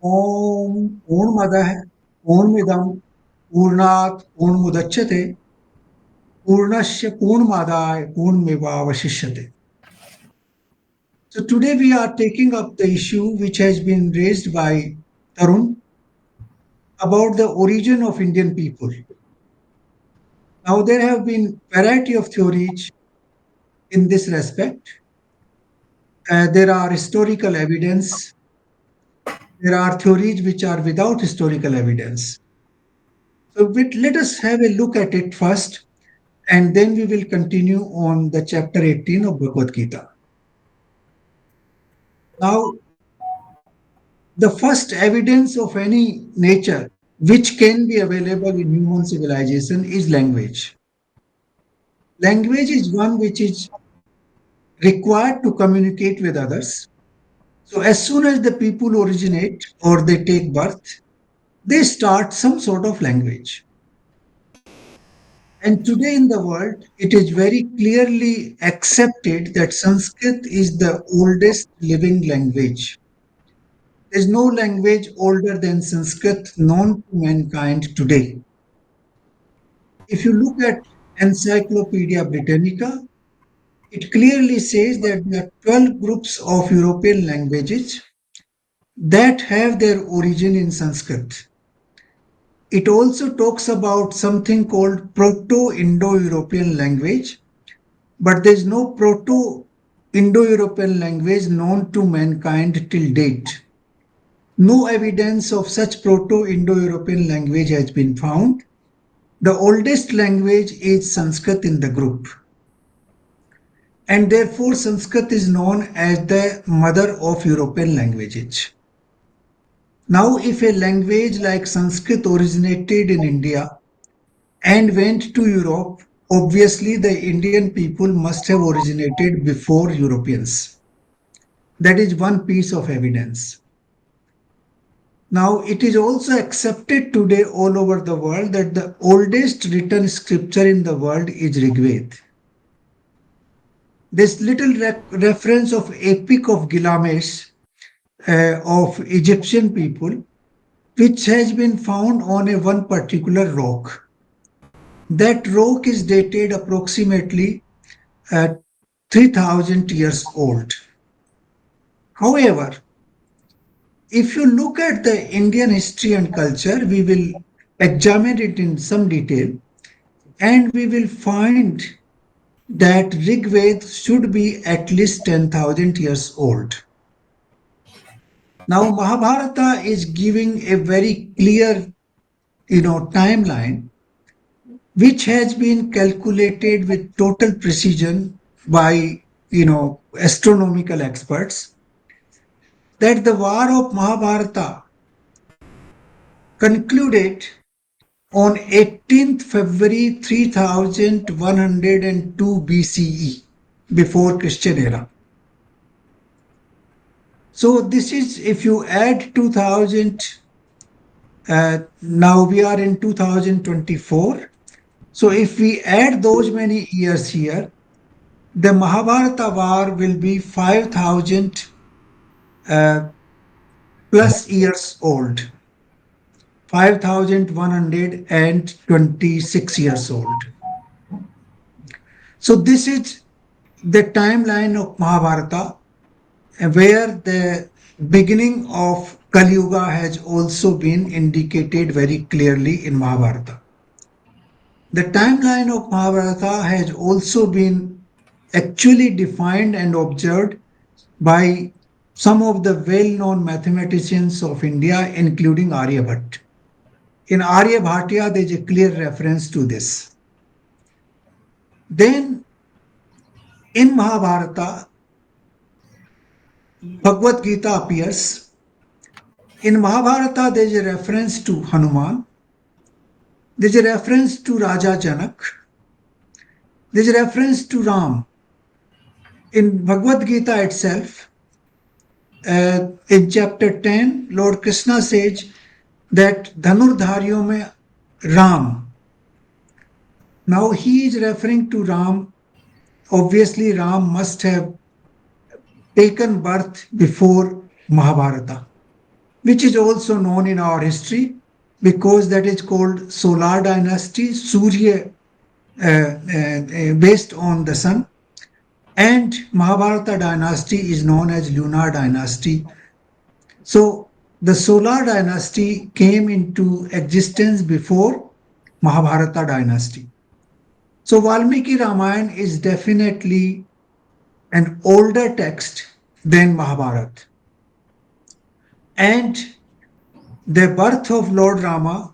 ओम पूर्णमदः पूर्णमिदं पूर्णात् पूर्णमुदच्यते पूर्णस्य पूर्णमादाय पूर्णमेवावशिष्यते. So today we are taking up the issue which has been raised by Tarun about the origin of Indian people. Now there have been variety of theories in this respect. There are historical evidence. There are theories which are without historical evidence. So let us have a look at it first, and then we will continue on the chapter 18 of Bhagavad Gita. Now, the first evidence of any nature which can be available in human civilization is language. Language is one which is required to communicate with others. So, as soon as the people originate or they take birth, they start some sort of language. And today in the world, it is very clearly accepted that Sanskrit is the oldest living language. There is no language older than Sanskrit known to mankind today. If you look at Encyclopedia Britannica, it clearly says that there are 12 groups of European languages that have their origin in Sanskrit. It also talks about something called Proto-Indo-European language, but there is no Proto-Indo-European language known to mankind till date. No evidence of such Proto-Indo-European language has been found. The oldest language is Sanskrit in the group. And therefore, Sanskrit is known as the mother of European languages. Now, if a language like Sanskrit originated in India and went to Europe, obviously the Indian people must have originated before Europeans. That is one piece of evidence. Now, it is also accepted today all over the world that the oldest written scripture in the world is Rig Veda. This little reference of Epic of Gilgamesh of Egyptian people, which has been found on a one particular rock. That rock is dated approximately 3000 years old. However, if you look at the Indian history and culture, we will examine it in some detail, and we will find that Rig Veda should be at least 10,000 years old. Now, Mahabharata is giving a very clear, timeline, which has been calculated with total precision by, astronomical experts, that the war of Mahabharata concluded on 18th February 3102 BCE, before Christian era. So this is, if you add 2000, now we are in 2024. So if we add those many years here, the Mahabharata war will be 5000 plus years old, 5126 years old. So this is the timeline of Mahabharata, where the beginning of Kali Yuga has also been indicated very clearly in Mahabharata. The timeline of Mahabharata has also been actually defined and observed by some of the well-known mathematicians of India, including Aryabhatta. In Aryabhatiya, there is a clear reference to this. Then, in Mahabharata, Bhagavad Gita appears. In Mahabharata, there is a reference to Hanuman. There is a reference to Raja Janak. There is a reference to Ram. In Bhagavad Gita itself, in chapter 10, Lord Krishna says that Dhanurdharyo mein Ram. Now he is referring to Ram. Obviously, Ram must have taken birth before Mahabharata. which is also known in our history because that is called Solar Dynasty, Surya, based on the sun. And Mahabharata dynasty is known as Lunar dynasty. So the Solar dynasty came into existence before Mahabharata dynasty. So Valmiki Ramayana is definitely an older text than Mahabharata. And the birth of Lord Rama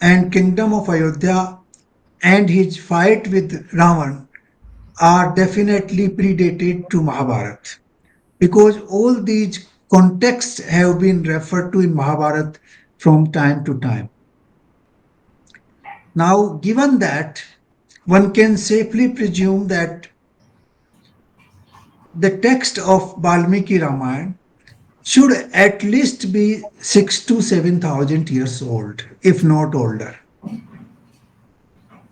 and kingdom of Ayodhya and his fight with Ravan are definitely predated to Mahabharata because all these contexts have been referred to in Mahabharata from time to time. Now, given that, one can safely presume that the text of Valmiki Ramayana should at least be 6 to 7,000 years old, if not older.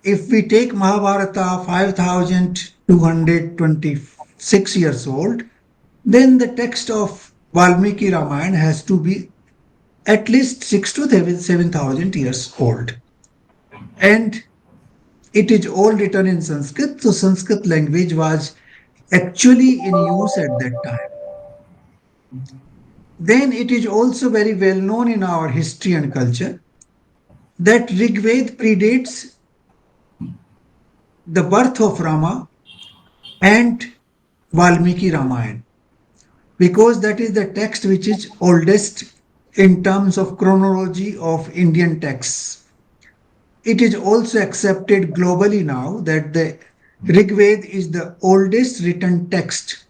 If we take Mahabharata 5,226 years old, then the text of Valmiki Ramayana has to be at least 6 to 7,000 years old. And it is all written in Sanskrit, so Sanskrit language was actually in use at that time. Then it is also very well known in our history and culture that Rig Veda predates the birth of Rama and Valmiki Ramayana because that is the text which is oldest in terms of chronology of Indian texts. It is also accepted globally now that the Rig Veda is the oldest written text.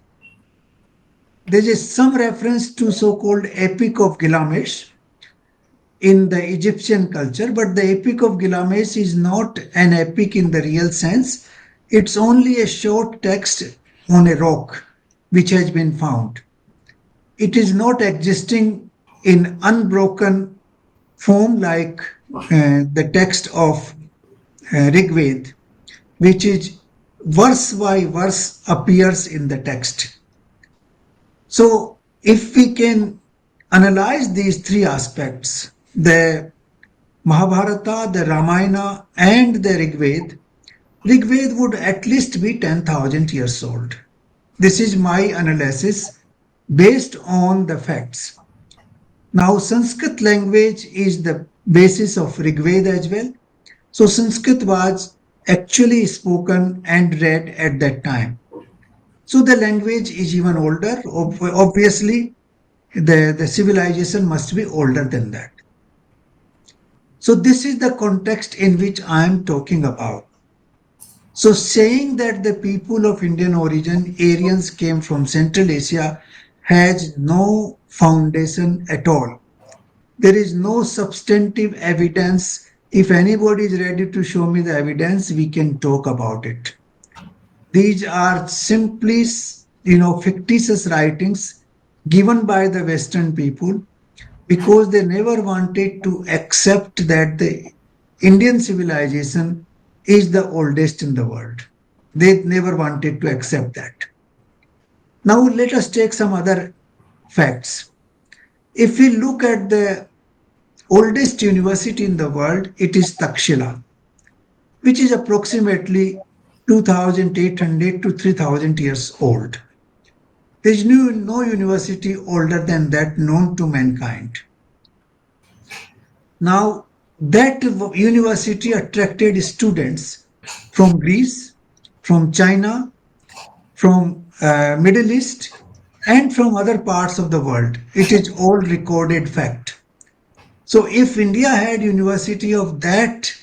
There is some reference to so-called Epic of Gilgamesh in the Egyptian culture, but the Epic of Gilgamesh is not an epic in the real sense. It's only a short text on a rock which has been found. It is not existing in unbroken form like the text of Rig Veda, which is verse by verse appears in the text. So, if we can analyze these three aspects, the Mahabharata, the Ramayana, and the Rig Veda would at least be 10,000 years old. This is my analysis based on the facts. Now, Sanskrit language is the basis of Rig Veda as well. So, Sanskrit was actually spoken and read at that time. So, the language is even older. Obviously, the civilization must be older than that. So, this is the context in which I am talking about. So, saying that the people of Indian origin, Aryans, came from Central Asia has no foundation at all. There is no substantive evidence. If anybody is ready to show me the evidence, we can talk about it. These are simply, fictitious writings given by the Western people because they never wanted to accept that the Indian civilization is the oldest in the world. They never wanted to accept that. Now, let us take some other facts. If we look at the oldest university in the world, it is Takshila, which is approximately 2,800 to 3,000 years old. There is no university older than that known to mankind. Now, that university attracted students from Greece, from China, from Middle East, and from other parts of the world. It is all recorded fact. So, if India had university of that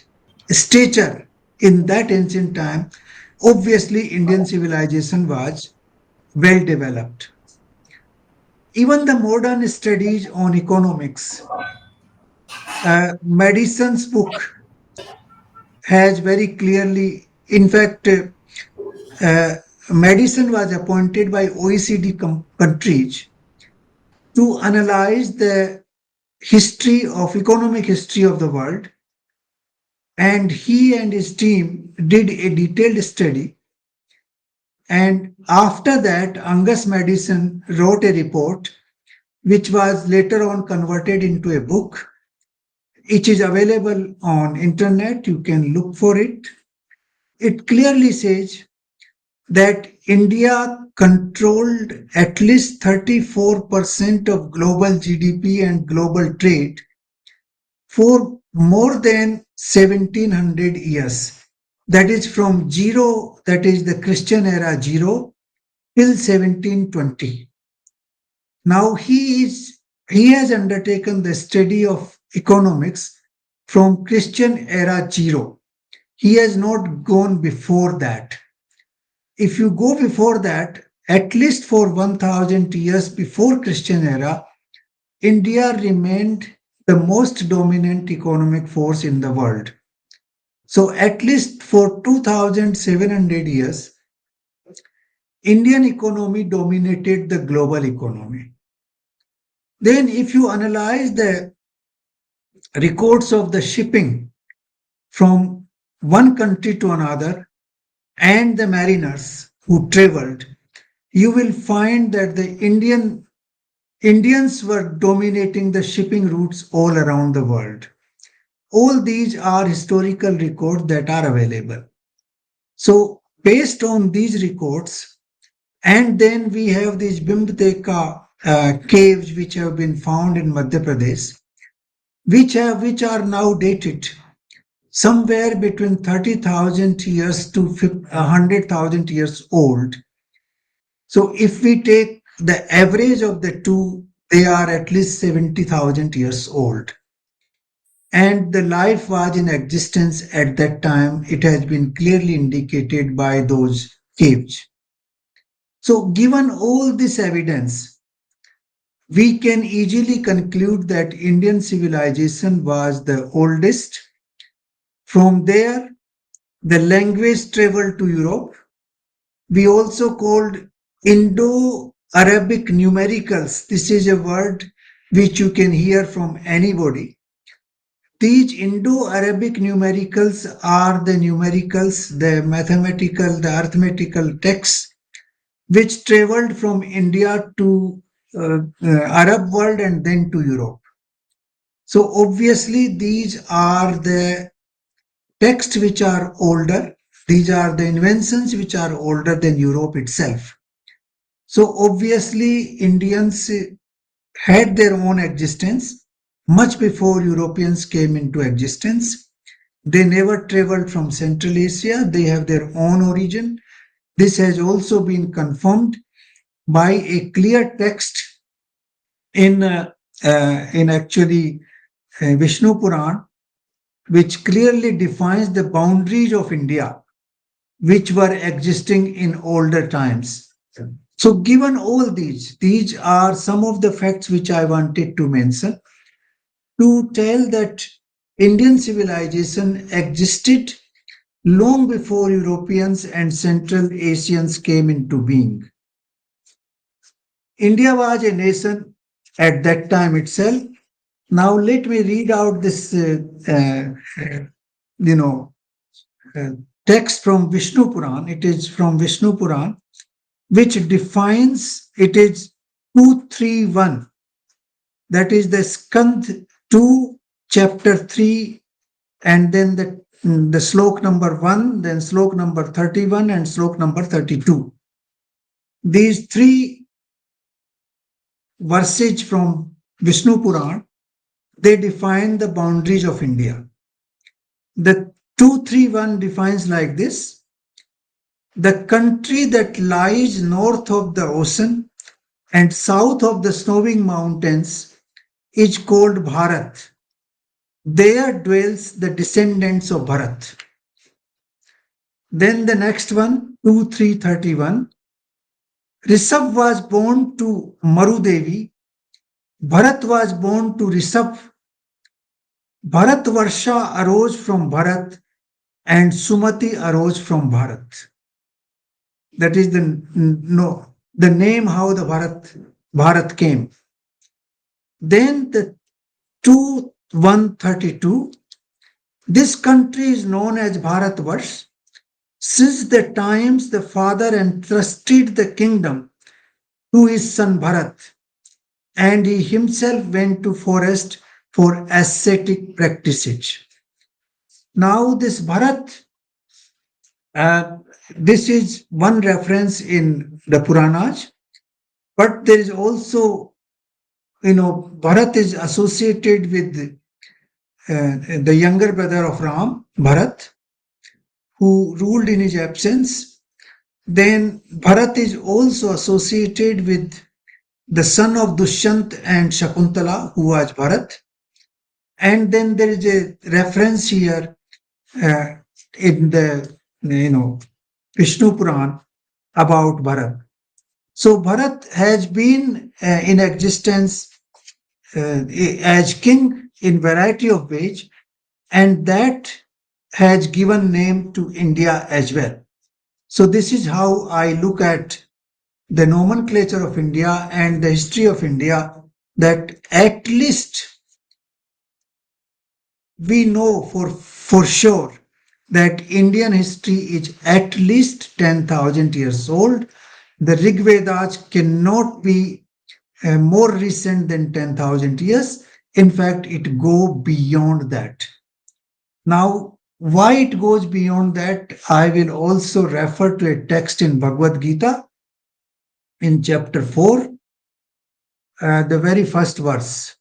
stature in that ancient time, obviously Indian civilization was well developed. Even the modern studies on economics, Madison's book has very clearly, in fact, uh, Madison was appointed by OECD countries to analyze the history of economic history of the world, and he and his team did a detailed study. And after that, Angus Madison wrote a report which was later on converted into a book. It is available on internet. You can look for it. It clearly says that India controlled at least 34% of global GDP and global trade for more than 1700 years. That is from zero, that is the Christian era zero, till 1720. Now he has undertaken the study of economics from Christian era zero. He has not gone before that. If you go before that, at least for 1000 years before Christian era, India remained the most dominant economic force in the world. So at least for 2700 years, Indian economy dominated the global economy. Then if you analyze the records of the shipping from one country to another and the mariners who traveled, you will find that the Indians were dominating the shipping routes all around the world. All these are historical records that are available. So, based on these records, and then we have these Bhimbteka caves which have been found in Madhya Pradesh, which are now dated somewhere between 30,000 years to 100,000 years old. So, if we take the average of the two, they are at least 70,000 years old. And the life was in existence at that time. It has been clearly indicated by those caves. So, given all this evidence, we can easily conclude that Indian civilization was the oldest. From there, the language traveled to Europe. We also called Indo-Arabic numericals. This is a word which you can hear from anybody. These Indo-Arabic numericals are the numericals, the mathematical, the arithmetical texts which traveled from India to Arab world and then to Europe. So obviously these are the texts which are older. These are the inventions which are older than Europe itself. So obviously Indians had their own existence much before Europeans came into existence. They never traveled from Central Asia. They have their own origin. This has also been confirmed by a clear text in actually Vishnu Puran, which clearly defines the boundaries of India, which were existing in older times. So, given all these are some of the facts which I wanted to mention to tell that Indian civilization existed long before Europeans and Central Asians came into being. India was a nation at that time itself. Now let me read out this, you know, uh, text from Vishnu Puran. It is from Vishnu Puran, which defines it is 231. That is the Skand 2, chapter 3, and then the slok number 1, then slok number 31, and slok number 32. These three verses from Vishnu Puran, they define the boundaries of India. The 231 defines like this: the country that lies north of the ocean and south of the snowing mountains is called Bharat. There dwells the descendants of Bharat. Then the next one, 2331. Rishabh was born to Marudevi. Bharat was born to Rishabh. Bharatvarsha arose from Bharat and Sumati arose from Bharat. That is the name how the Bharat came. Then the 2132. This country is known as Bharatvarsh. Since the times the father entrusted the kingdom to his son Bharat, and he himself went to forest for ascetic practices. Now this Bharat, uh, this is one reference in the Puranas, but there is also, Bharat is associated with the younger brother of Ram, Bharat, who ruled in his absence. Then Bharat is also associated with the son of Dushyant and Shakuntala, who was Bharat. And then there is a reference here uh, in the Vishnu Puran about Bharat. So Bharat has been in existence as king in variety of ways, and that has given name to India as well. So this is how I look at the nomenclature of India and the history of India, that at least we know for sure that Indian history is at least 10,000 years old. The Rig Vedas cannot be more recent than 10,000 years. In fact, it go beyond that. Now, why it goes beyond that, I will also refer to a text in Bhagavad Gita in chapter 4, the very first verse.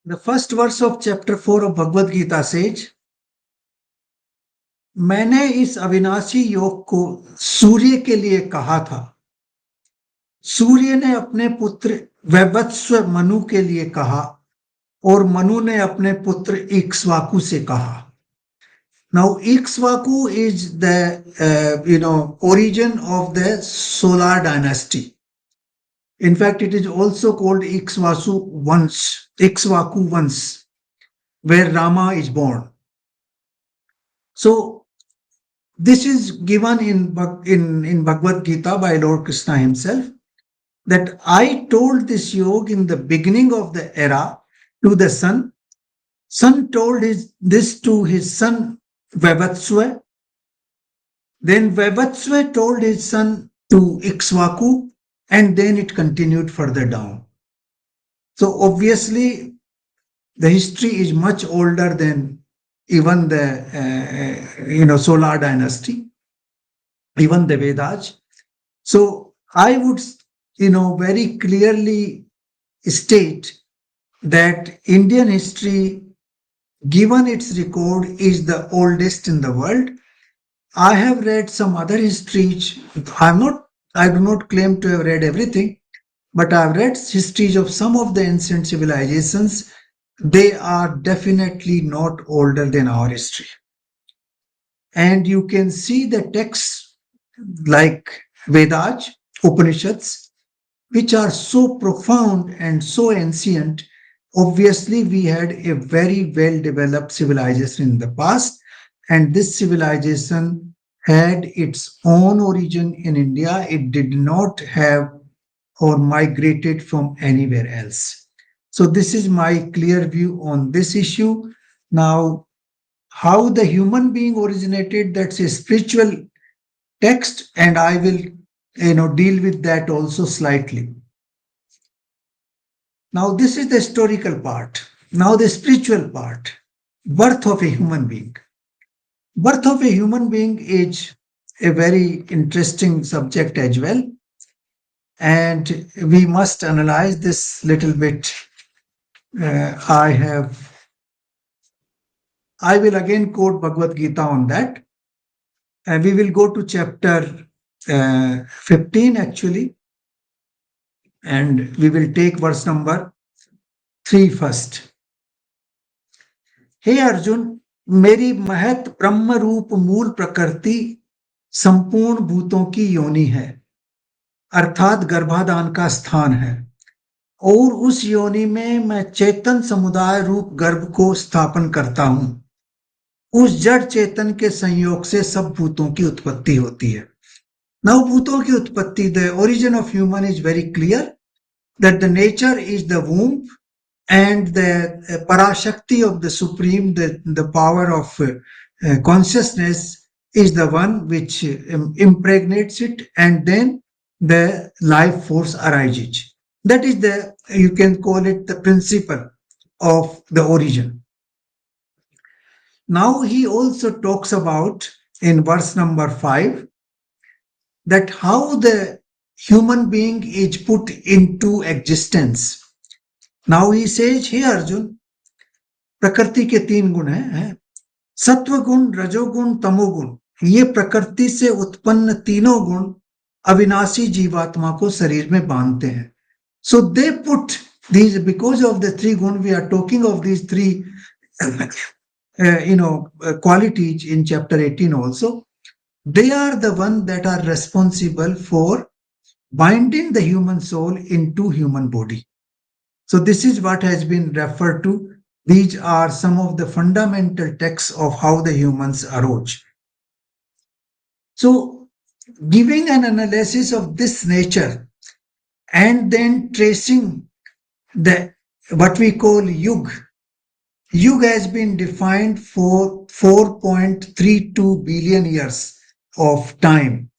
The first verse of chapter 4 of Bhagavad Gita says, मैंने इस अविनाशी योग को सूर्य के लिए कहा था. सूर्य ने अपने पुत्र वैवत्स्व मनु के लिए कहा और मनु ने अपने पुत्र इक्ष्वाकु से कहा. Now, Ikshvaku is the origin of the Solar dynasty. In fact, it is also called Ikshvaku Vans, where Rama is born. So this is given in Bhagavad Gita by Lord Krishna himself, that I told this yoga in the beginning of the era to the sun. Sun told this to his son Vaivatsva. Then Vaivatsva told his son to Ikshvaku, and then it continued further down. So obviously, the history is much older than even the Solar dynasty, even the Vedas. So I would very clearly state that Indian history, given its record, is the oldest in the world. I have read some other histories. I do not claim to have read everything, but I've read histories of some of the ancient civilizations. They are definitely not older than our history. And you can see the texts like Vedas, Upanishads, which are so profound and so ancient. Obviously, we had a very well developed civilization in the past, and this civilization had its own origin in India. It did not have or migrated from anywhere else. So, this is my clear view on this issue. Now, how the human being originated, that's a spiritual text, and I will deal with that also slightly. Now, this is the historical part. Now, the spiritual part, birth of a human being. Birth of a human being is a very interesting subject as well. And we must analyze this little bit. I will again quote Bhagavad Gita on that. And we will go to chapter 15 actually. And we will take verse number 3 first. हे अर्जुन, मेरी महत ब्रह्म रूप मूल प्रकृति संपूर्ण भूतों की योनि है, अर्थात गर्भाधान का स्थान है, और उस योनि में मैं चेतन समुदाय रूप गर्भ को स्थापन करता हूं. उस जड़ चेतन के संयोग से सब भूतों की उत्पत्ति होती है. नव भूतों की उत्पत्ति, the origin of human is very clear, that the nature is the womb, and the Parashakti of the Supreme, the power of consciousness is the one which impregnates it, and then the life force arises. That is the, you can call it the principle of the origin. Now he also talks about in verse number 5 that how the human being is put into existence. Now he says, "Hey Arjun, प्रकृति के तीन गुण हैं, सत्व गुण, रजोगुण, तमोगुण। ये प्रकृति से उत्पन्न तीनों गुण अविनाशी जीवात्मा को शरीर में बांधते हैं." So they put these, because of the three gun, we are talking of these three qualities in chapter 18 also. They are the one that are responsible for binding the human soul into human body. So this is what has been referred to. These are some of the fundamental texts of how the humans arose. So giving an analysis of this nature and then tracing the what we call yug. Yug has been defined for 4.32 billion years of time.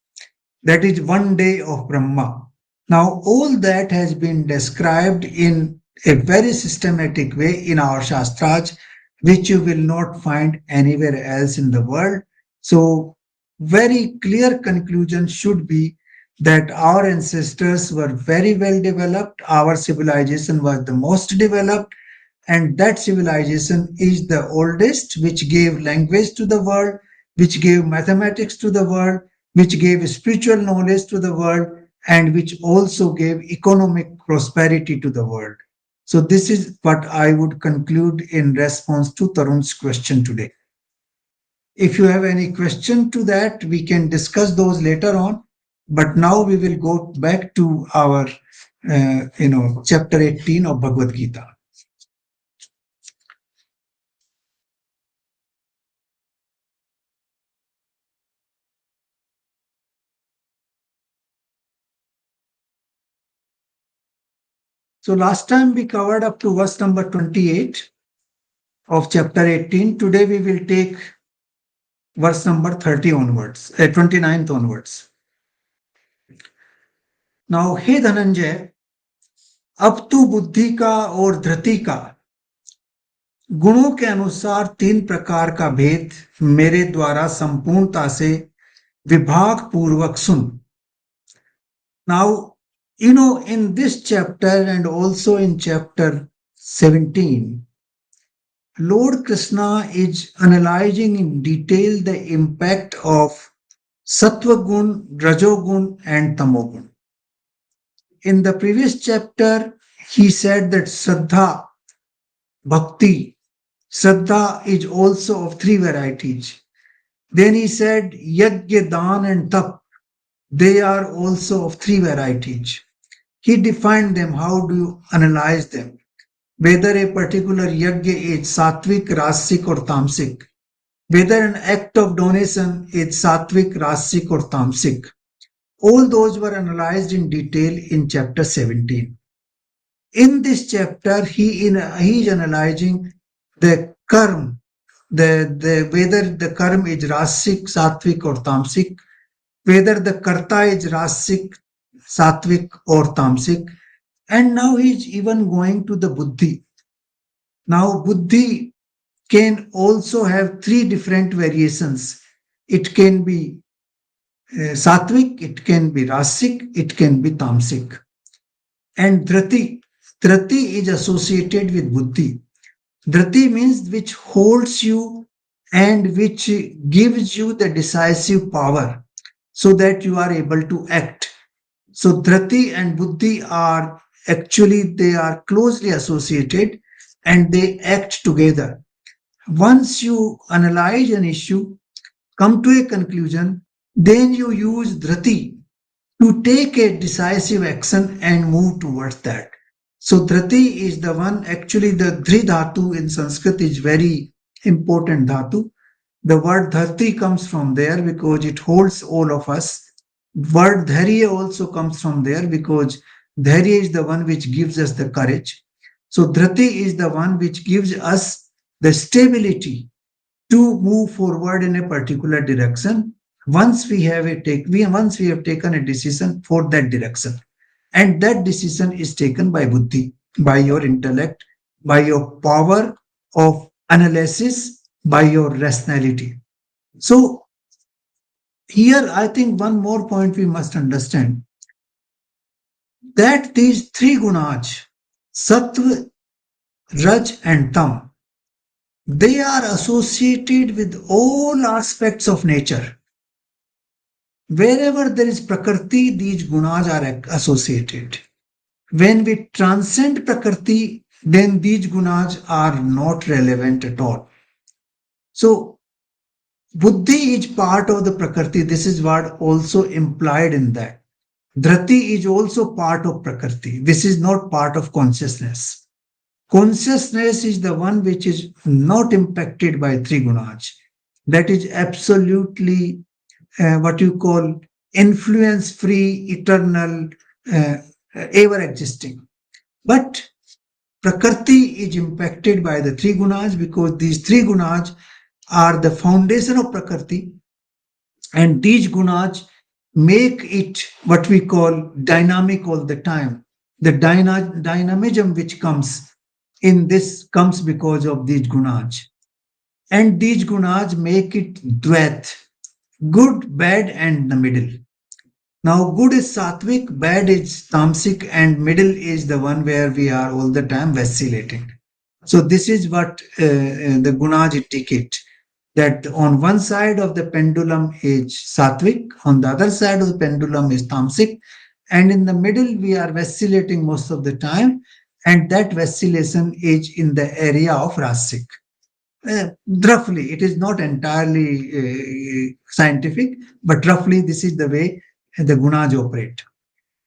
That is one day of Brahma. Now, all that has been described in a very systematic way in our Shastras, which you will not find anywhere else in the world. So, very clear conclusion should be that our ancestors were very well developed. Our civilization was the most developed, and that civilization is the oldest, which gave language to the world, which gave mathematics to the world, which gave spiritual knowledge to the world, and which also gave economic prosperity to the world. So, this is what I would conclude in response to Tarun's question today. If you have any question to that, we can discuss those later on. But now we will go back to our, chapter 18 of Bhagavad Gita. So last time we covered up to verse number 28 of chapter 18. Today we will take verse number 30 onwards, 29th onwards. Now, हे धनंजय, अब तू बुद्धि का और धृति का गुणों के अनुसार तीन प्रकार का भेद मेरे द्वारा संपूर्णता से विभाग पूर्वक सुन. Now, in this chapter and also in chapter 17, Lord Krishna is analyzing in detail the impact of sattva gun, rajogun, and tamogun. In the previous chapter, he said that Shraddha, Bhakti, Shraddha is also of three varieties. Then he said Yajna, Dan, and Tap, they are also of three varieties. He defined them. How do you analyze them? Whether a particular yajna is sattvic, rasic, or tamasic. Whether an act of donation is sattvic, rasic, or tamasic. All those were analyzed in detail in chapter 17. In this chapter, he is analyzing the karma, the whether the karma is rasic, sattvic, or tamasic, whether the karta is rasic, sattvic, or tamasic, and now he is even going to the buddhi. Now, buddhi can also have three different variations. It can be sattvic, it can be rasic, it can be tamasic. And dhriti is associated with buddhi. Dhriti means which holds you and which gives you the decisive power so that you are able to act. So dhriti and buddhi are actually, they are closely associated and they act together. Once you analyze an issue, come to a conclusion, then you use dhriti to take a decisive action and move towards that. So dhriti is the one, actually the dhri dhatu in Sanskrit is very important dhatu. The word dharti comes from there because it holds all of us. Word dharya also comes from there because dharya is the one which gives us the courage. So dhriti is the one which gives us the stability to move forward in a particular direction once we have taken a decision for that direction, and that decision is taken by buddhi, by your intellect, by your power of analysis, by your rationality. So here I think one more point we must understand, that these three gunas, sattva, raj and tam, they are associated with all aspects of nature. Wherever there is prakriti, these gunas are associated. When we transcend prakriti, then these gunas are not relevant at all. So, buddhi is part of the prakriti. This is what also implied in that. Dhriti is also part of prakriti. This is not part of consciousness. Consciousness is the one which is not impacted by three gunas. That is absolutely what you call influence free, eternal, uh, ever existing. But Prakriti is impacted by the three gunas because these three gunas are the foundation of Prakriti, and these gunas make it what we call dynamic all the time. The dynamism which comes in this comes because of these gunas. And these gunas make it dvait, good, bad, and the middle. Now, good is sattvic, bad is tamasic, and middle is the one where we are all the time vacillating. So, this is what the gunas indicate, that on one side of the pendulum is sattvic, on the other side of the pendulum is tamasic, and in the middle we are vacillating most of the time, and that vacillation is in the area of rasic. Roughly, it is not entirely scientific, but roughly this is the way the gunas operate.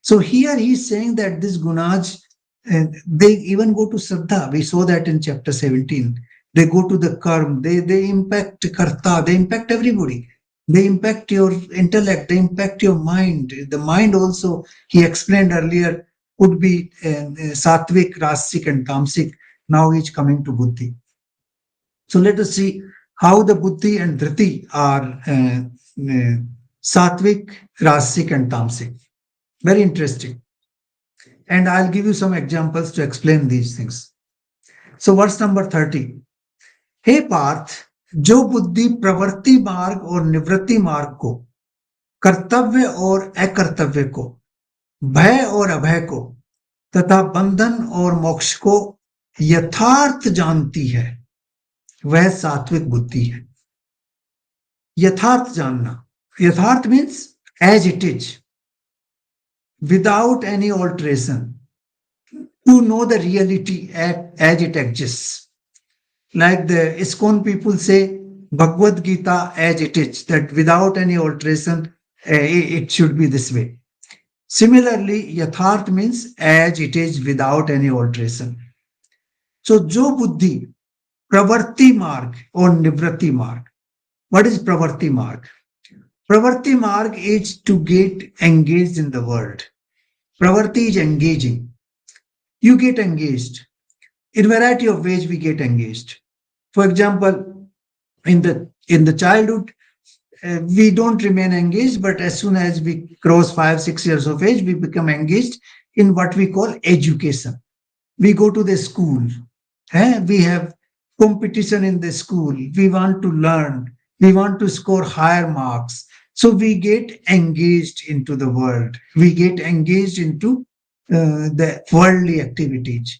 So here he is saying that these gunas, they even go to Shraddha. We saw that in chapter 17. They go to the karma, they impact karta, they impact everybody. They impact your intellect, they impact your mind. The mind also, he explained earlier, could be sattvic, rasic, and tamasic. Now he's coming to buddhi. So let us see how the buddhi and dhriti are sattvic, rasic, and tamasic. Very interesting. And I'll give you some examples to explain these things. So, verse number 30. हे पार्थ, जो बुद्धि प्रवृत्ति मार्ग और निवृत्ति मार्ग को, कर्तव्य और अकर्तव्य को, भय और अभय को, तथा बंधन और मोक्ष को यथार्थ जानती है, वह सात्विक बुद्धि है. यथार्थ जानना. यथार्थ means as it is, without any alteration, to know the reality as it exists. Like the ISKCON people say, Bhagavad Gita as it is, that without any alteration, it should be this way. Similarly, Yatharth means as it is without any alteration. So, Jo Buddhi, Pravarti Marg or Nivrati Marg. What is Pravarti Marg? Pravarti Marg is to get engaged in the world. Pravarti is engaging. You get engaged. In variety of ways we get engaged. For example, in the childhood, we don't remain engaged, but as soon as we cross 5 6 years of age, we become engaged in what we call education. We go to the school. We have competition in the school. We want to learn. We want to score higher marks. So we get engaged into the world. We get engaged into the worldly activities.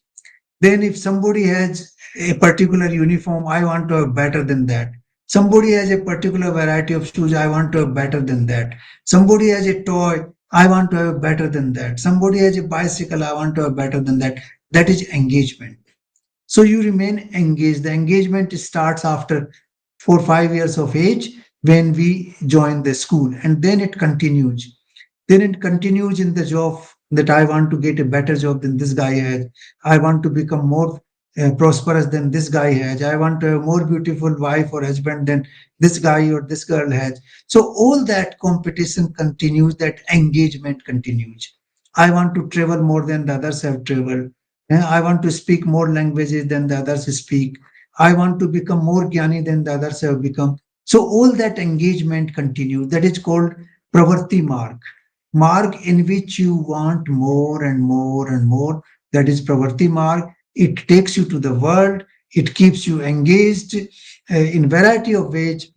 Then if somebody has a particular uniform, I want to have better than that. Somebody has a particular variety of shoes, I want to have better than that. Somebody has a toy, I want to have better than that. Somebody has a bicycle, I want to have better than that. That is engagement. So you remain engaged. The engagement starts after 4 5 years of age when we join the school, and then it continues. Then it continues in the job, that I want to get a better job than this guy has. I want to become more prosperous than this guy has. I want to have more beautiful wife or husband than this guy or this girl has. So all that competition continues, that engagement continues. I want to travel more than the others have traveled. I want to speak more languages than the others speak. I want to become more jnani than the others have become. So all that engagement continues. That is called pravarti marg. Marg in which you want more and more and more. That is pravarti marg. It takes you to the world. It keeps you engaged in variety of ways.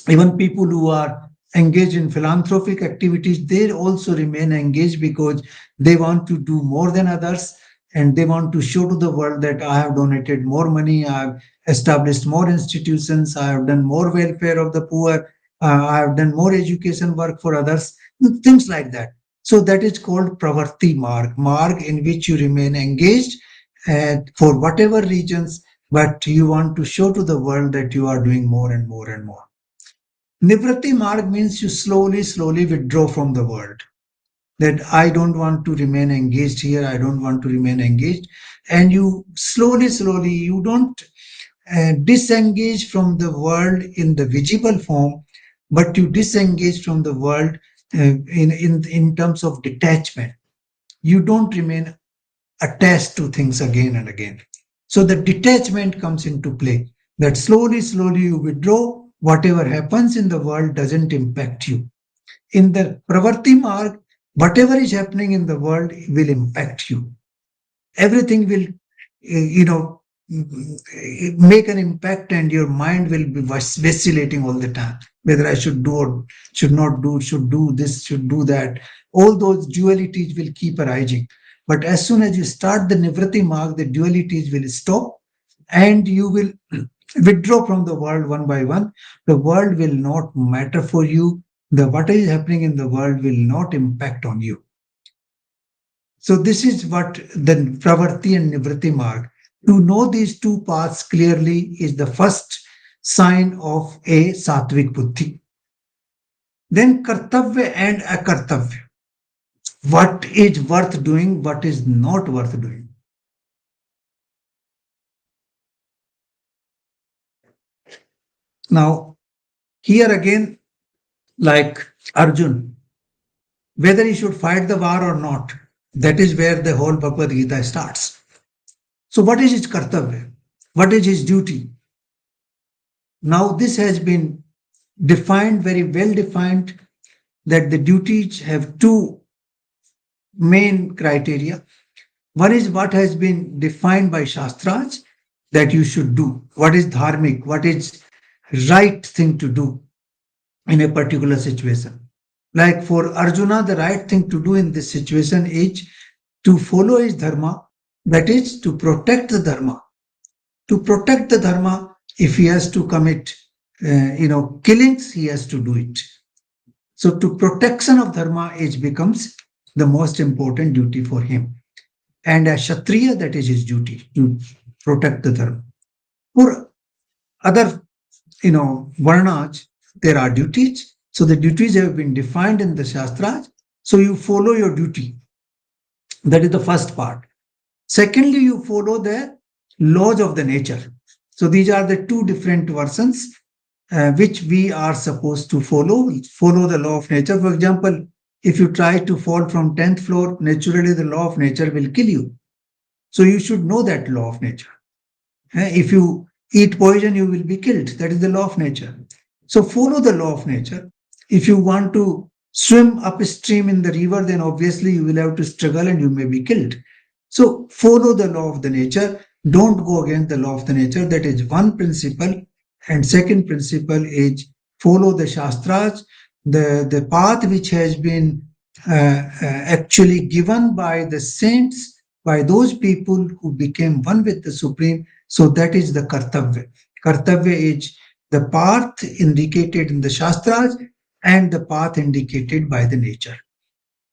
Even people who are engaged in philanthropic activities, they also remain engaged because they want to do more than others, and they want to show to the world that I have donated more money, I have established more institutions, I have done more welfare of the poor, I have done more education work for others, things like that. So that is called pravarti marg, marg in which you remain engaged for whatever reasons, but you want to show to the world that you are doing more and more and more. Nivritti marg means you slowly, slowly withdraw from the world. That I don't want to remain engaged here, I don't want to remain engaged. And you slowly, slowly, you don't disengage from the world in the visible form, but you disengage from the world in terms of detachment. You don't remain attached to things again and again. So the detachment comes into play. That slowly, slowly you withdraw. Whatever happens in the world doesn't impact you. In the Pravarti Marg, whatever is happening in the world will impact you. Everything will, make an impact, and your mind will be vacillating all the time. Whether I should do or should not do, should do this, should do that. All those dualities will keep arising. But as soon as you start the Nivrati Marg, the dualities will stop, and you will withdraw from the world one by one. The world will not matter for you. The what is happening in the world will not impact on you. So this is what the Pravarti and Nivritti Marg. To know these two paths clearly is the first sign of a Sattvic Buddhi. Then Kartavya and Akartavya. What is worth doing, what is not worth doing. Now, here again, like Arjun, whether he should fight the war or not, that is where the whole Bhagavad Gita starts. So, what is his Kartavya? What is his duty? Now, this has been defined, very well defined, that the duties have two main criteria. One is what has been defined by Shastras that you should do. What is dharmic? What is right thing to do in a particular situation? Like for Arjuna, the right thing to do in this situation is to follow his dharma, that is to protect the dharma. To protect the dharma, if he has to commit, killings, he has to do it. So to protection of dharma age becomes the most important duty for him. And as Kshatriya, that is his duty to protect the dharma. For other, varnas, there are duties. So the duties have been defined in the Shastras. So you follow your duty. That is the first part. Secondly, you follow the laws of the nature. So these are the two different versions which we are supposed to follow. Follow the law of nature. For example, if you try to fall from 10th floor, naturally the law of nature will kill you. So you should know that law of nature. If you eat poison, you will be killed. That is the law of nature. So follow the law of nature. If you want to swim upstream in the river, then obviously you will have to struggle and you may be killed. So follow the law of the nature. Don't go against the law of the nature. That is one principle. And second principle is follow the Shastras, the path which has been actually given by the saints, by those people who became one with the Supreme. So that is the Kartavya. Kartavya is the path indicated in the Shastras and the path indicated by the nature.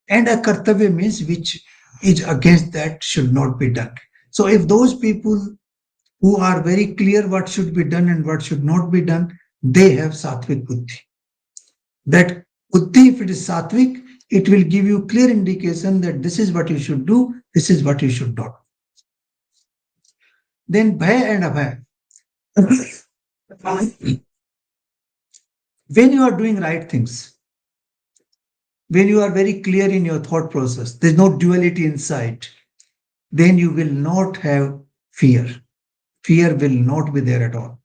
And a Kartavya means which is against that should not be done. So if those people who are very clear what should be done and what should not be done, they have Sattvic Buddhi. That Buddhi, if it is Sattvic, it will give you clear indication that this is what you should do, this is what you should not. Then Bhaya and Abhaya. When you are doing right things, when you are very clear in your thought process, there's no duality inside, then you will not have fear. fear will not be there at all.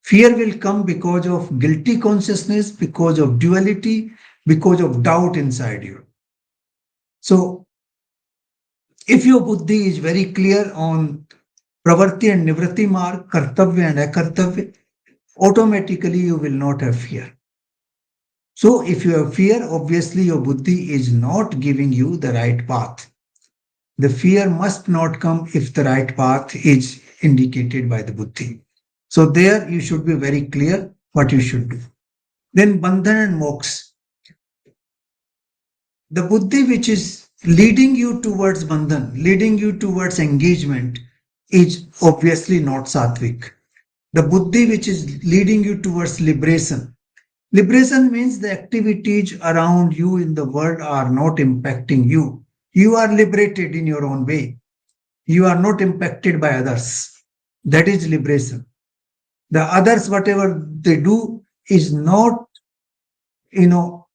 Fear will come because of guilty consciousness, because of duality, because of doubt inside you. So, if your buddhi is very clear on pravarti and nivritti marg, kartavya and akartavya, automatically you will not have fear. So, if you have fear, obviously your buddhi is not giving you the right path. The fear must not come if the right path is indicated by the buddhi. So, there you should be very clear what you should do. Then, bandhan and moksha. The buddhi which is leading you towards bandhan, leading you towards engagement, is obviously not sattvic. The buddhi which is leading you towards liberation. Liberation means the activities around you in the world are not impacting you. You are liberated in your own way. You are not impacted by others. That is liberation. The others, whatever they do, is not,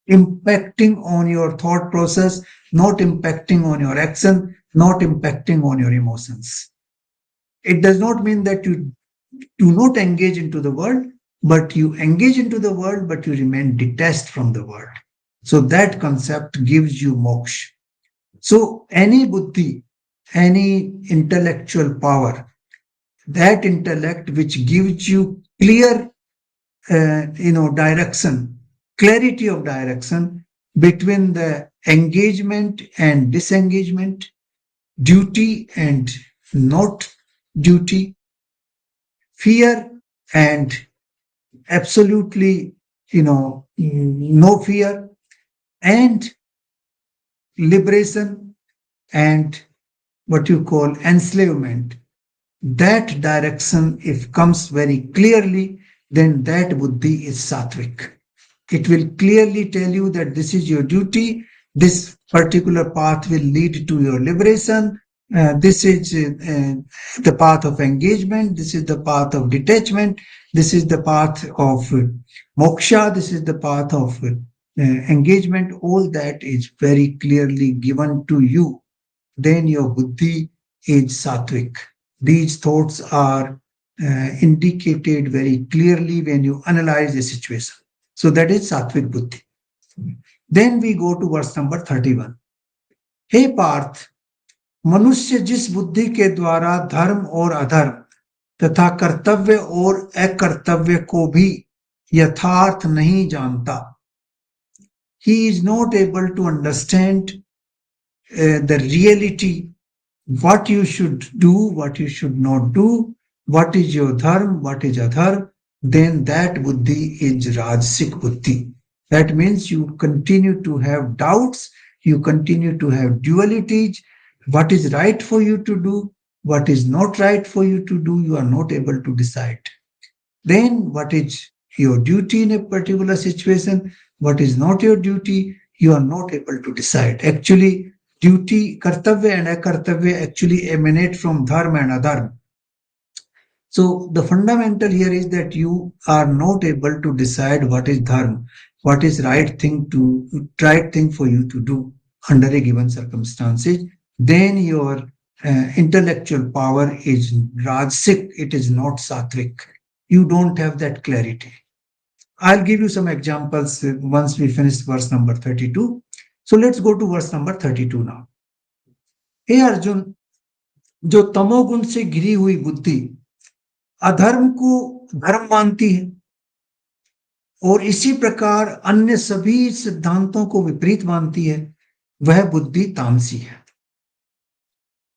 impacting on your thought process, not impacting on your action, not impacting on your emotions. It does not mean that you do not engage into the world, but you engage into the world, but you remain detached from the world. So that concept gives you moksha. So any buddhi, any intellectual power, that intellect which gives you clear, direction, clarity of direction between the engagement and disengagement, duty and not duty, fear and absolutely, no fear, and liberation and what you call enslavement. That direction, if comes very clearly, then that buddhi is sattvic. It will clearly tell you that this is your duty, this particular path will lead to your liberation, this is the path of engagement, this is the path of detachment, this is the path of moksha, this is the path of engagement. All that is very clearly given to you. Then your buddhi is sattvic. These thoughts are indicated very clearly when you analyze the situation. So that is sattvic buddhi. Then we go to verse number 31. हे पार्थ, मनुष्य जिस बुद्धि के द्वारा धर्म और अधर्म तथा कर्तव्य और अकर्तव्य को भी यथार्थ नहीं जानता, he is not able to understand the reality, what you should do, what you should not do, what is your dharma, what is adharma, then that buddhi is rajasic buddhi. That means you continue to have doubts, you continue to have dualities, what is right for you to do, what is not right for you to do, you are not able to decide. Then what is your duty in a particular situation, what is not your duty, you are not able to decide. Actually, duty, kartavya and akartavya actually emanate from dharma and adharma. So the fundamental here is that you are not able to decide what is dharma, what is right thing for you to do under a given circumstances. Then your intellectual power is rajasic, it is not sattvic. You don't have that clarity. I'll give you some examples once we finish verse number 32. So let's go to verse number 32 now. हे अर्जुन, जो तमोगुण से घिरी हुई बुद्धि अधर्म को धर्म मानती है और इसी प्रकार अन्य सभी सिद्धांतों को विपरीत मानती है, वह बुद्धि तामसी है.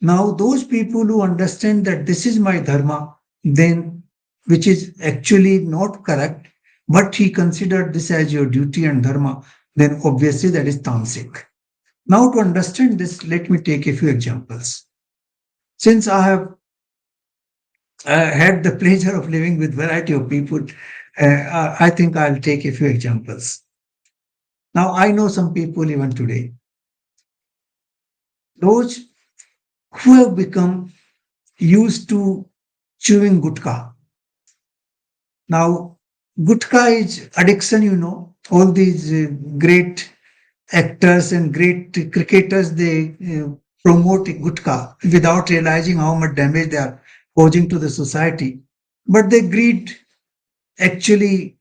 Now, those people who understand that this is my dharma, then which is actually not correct, but he considered this as your duty and dharma, then obviously that is tamasic. Now, to understand this, let me take a few examples. Since I have had the pleasure of living with variety of people, I think I'll take a few examples. Now, I know some people even today, those who have become used to chewing gutka. Now, gutka is addiction, all these great actors and great cricketers, they promote gutka without realizing how much damage they are posing to the society. But their greed actually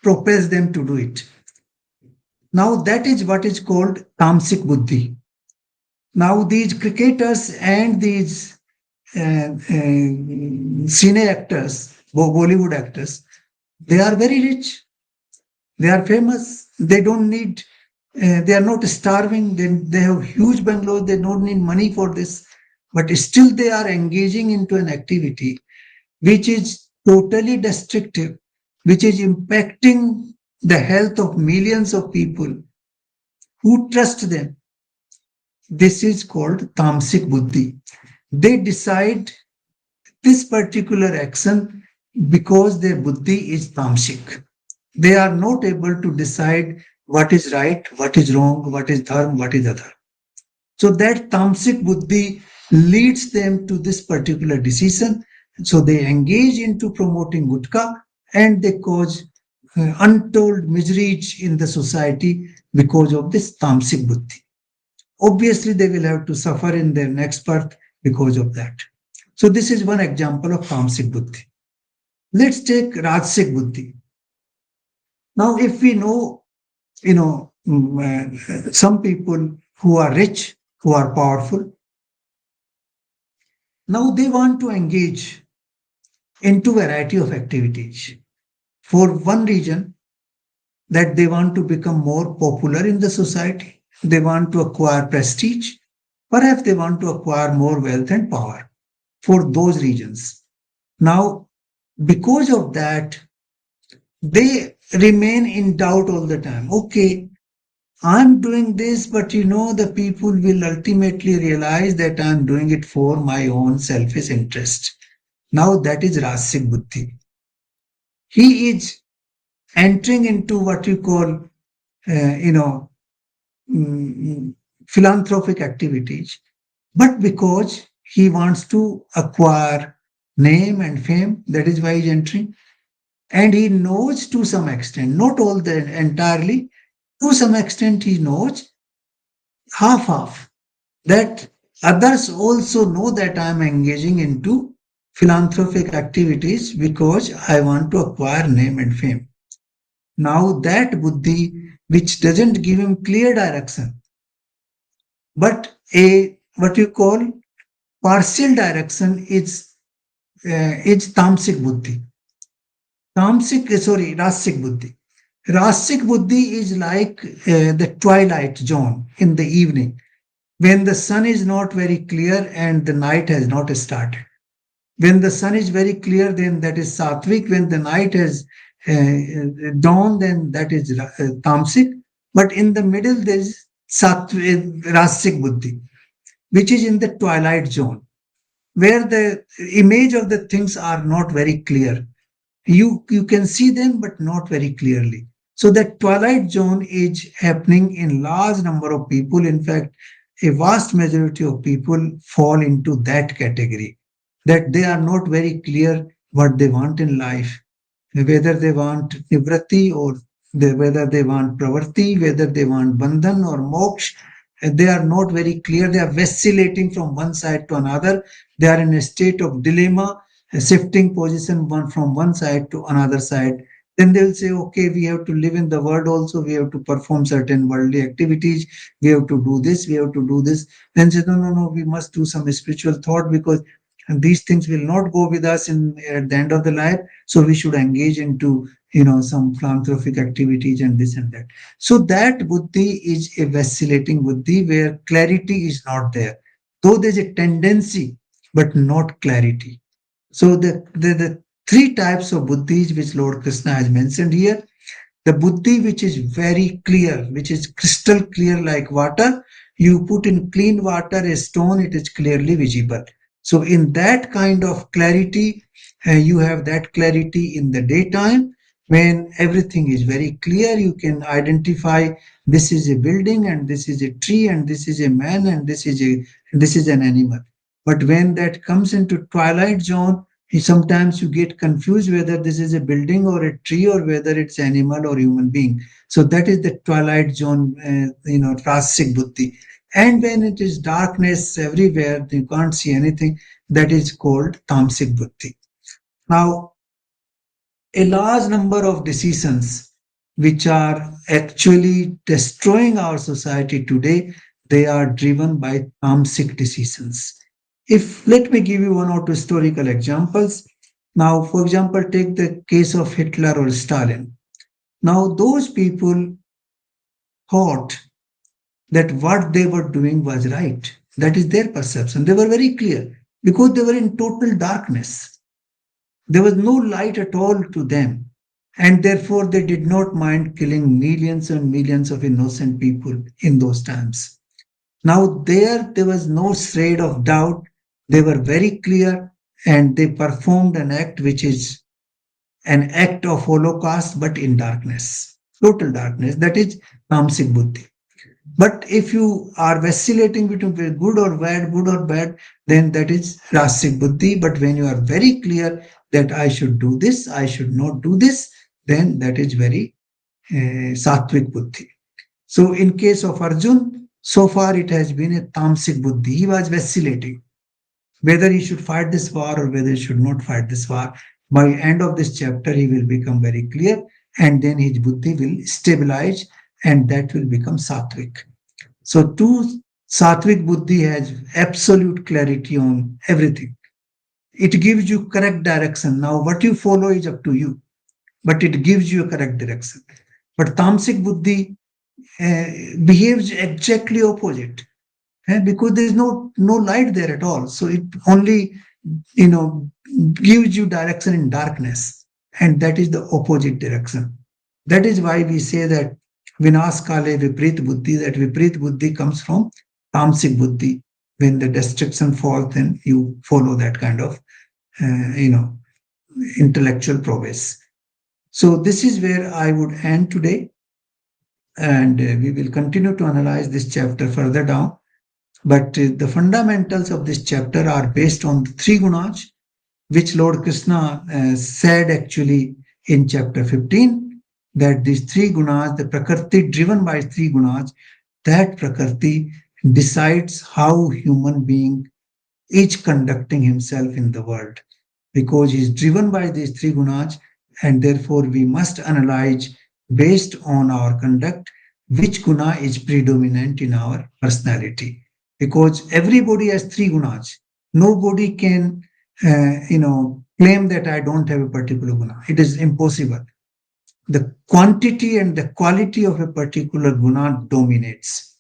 propels them to do it. Now that is what is called tamasic buddhi. Now these cricketers and these cine actors, Bollywood actors, they are very rich. They are famous. They don't need. They are not starving. They have huge bungalows. They don't need money for this. But still, they are engaging into an activity which is totally destructive, which is impacting the health of millions of people who trust them. This is called tamasic buddhi. They decide this particular action because their buddhi is tamasic. They are not able to decide what is right, what is wrong, what is dharma, what is adharma. So that tamasic buddhi leads them to this particular decision. So they engage into promoting gutka and they cause untold miseries in the society because of this tamasic buddhi. Obviously, they will have to suffer in their next birth because of that. So this is one example of tamasic buddhi. Let's take rajasic buddhi. Now, if we know, some people who are rich, who are powerful, now they want to engage into variety of activities. For one reason, that they want to become more popular in the society, they want to acquire prestige, perhaps they want to acquire more wealth and power for those reasons. Now, because of that, they remain in doubt all the time. Okay, I'm doing this, but the people will ultimately realize that I'm doing it for my own selfish interest. Now that is Rasik Buddhi. He is entering into what you call, uh, you know, mm, philanthropic activities, but because he wants to acquire name and fame, that is why he's entering. And he knows to some extent, not all the entirely, to some extent he knows half that others also know that I am engaging into philanthropic activities because I want to acquire name and fame. Now that buddhi, which doesn't give him clear direction, but a what you call partial direction is tamasic buddhi. Rasic buddhi. Rasic buddhi is like the twilight zone in the evening when the sun is not very clear and the night has not started. When the sun is very clear, then that is sattvic. When the night has dawn, then that is tamasic. But in the middle, there is rasic buddhi, which is in the twilight zone, where the image of the things are not very clear. You can see them, but not very clearly. So that twilight zone is happening in large number of people. In fact, a vast majority of people fall into that category, that they are not very clear what they want in life, whether they want nivrati or whether they want pravarti, whether they want bandhan or moksha. They are not very clear. They are vacillating from one side to another. They are in a state of dilemma, a shifting position from one side to another side. Then they will say, okay, we have to live in the world also. We have to perform certain worldly activities. We have to do this. We have to do this. Then say, no, no, no. We must do some spiritual thought because these things will not go with us in at the end of the life. So we should engage into some philanthropic activities and this and that. So that buddhi is a vacillating buddhi where clarity is not there, though there's a tendency but not clarity. So the three types of buddhis which Lord Krishna has mentioned here: the buddhi which is very clear, which is crystal clear like water. You put in clean water a stone, it is clearly visible. So in that kind of clarity, you have that clarity in the daytime when everything is very clear. You can identify this is a building and this is a tree and this is a man and this is an animal. But when that comes into twilight zone, sometimes you get confused whether this is a building or a tree or whether it's animal or human being. So that is the twilight zone, rasic buddhi. And when it is darkness everywhere, you can't see anything, that is called tamasic buddhi. Now, a large number of decisions which are actually destroying our society today, they are driven by tamasic decisions. If let me give you one or two historical examples. Now, for example, take the case of Hitler or Stalin. Now, those people thought that what they were doing was right. That is their perception. They were very clear because they were in total darkness. There was no light at all to them. And therefore, they did not mind killing millions and millions of innocent people in those times. Now, there was no shade of doubt. They were very clear and they performed an act which is an act of holocaust, but in darkness, total darkness. That is tamasic buddhi. But if you are vacillating between good or bad, then that is rasic buddhi. But when you are very clear that I should do this, I should not do this, then that is very sattvic buddhi. So in case of Arjun, so far it has been a tamasic buddhi. He was vacillating whether he should fight this war or whether he should not fight this war. By end of this chapter, he will become very clear, and then his buddhi will stabilize, and that will become sattvic. So, two sattvic buddhi has absolute clarity on everything. It gives you correct direction. Now, what you follow is up to you, but it gives you a correct direction. But tamasic buddhi behaves exactly opposite. Because there's no light there at all, so it only you know gives you direction in darkness, and that is the opposite direction. That is why we say that vinas kale viprit buddhi, that viprit buddhi comes from tamasic buddhi. When the destruction falls, then you follow that kind of uh, you know intellectual progress. So this is where I would end today, and we will continue to analyze this chapter further down. But the fundamentals of this chapter are based on the three gunas, which Lord Krishna said actually in chapter 15, that these three gunas, the prakriti driven by three gunas, that prakriti decides how human being is conducting himself in the world, because he is driven by these three gunas, and therefore we must analyze based on our conduct which guna is predominant in our personality, because everybody has three gunas. Nobody can claim that I don't have a particular guna. It is impossible. The quantity and the quality of a particular guna dominates,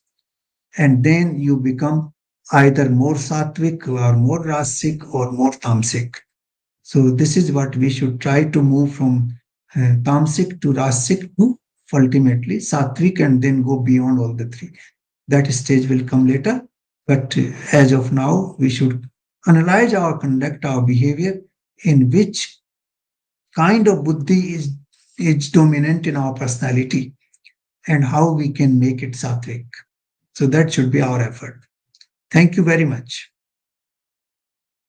and then you become either more sattvic or more rasic or more tamasic. So this is what we should try to move from tamasic to rasic to ultimately sattvic, and then go beyond all the three. That stage will come later. But as of now, we should analyze our conduct, our behavior, in which kind of buddhi is dominant in our personality, and how we can make it sattvic. So that should be our effort. Thank you very much.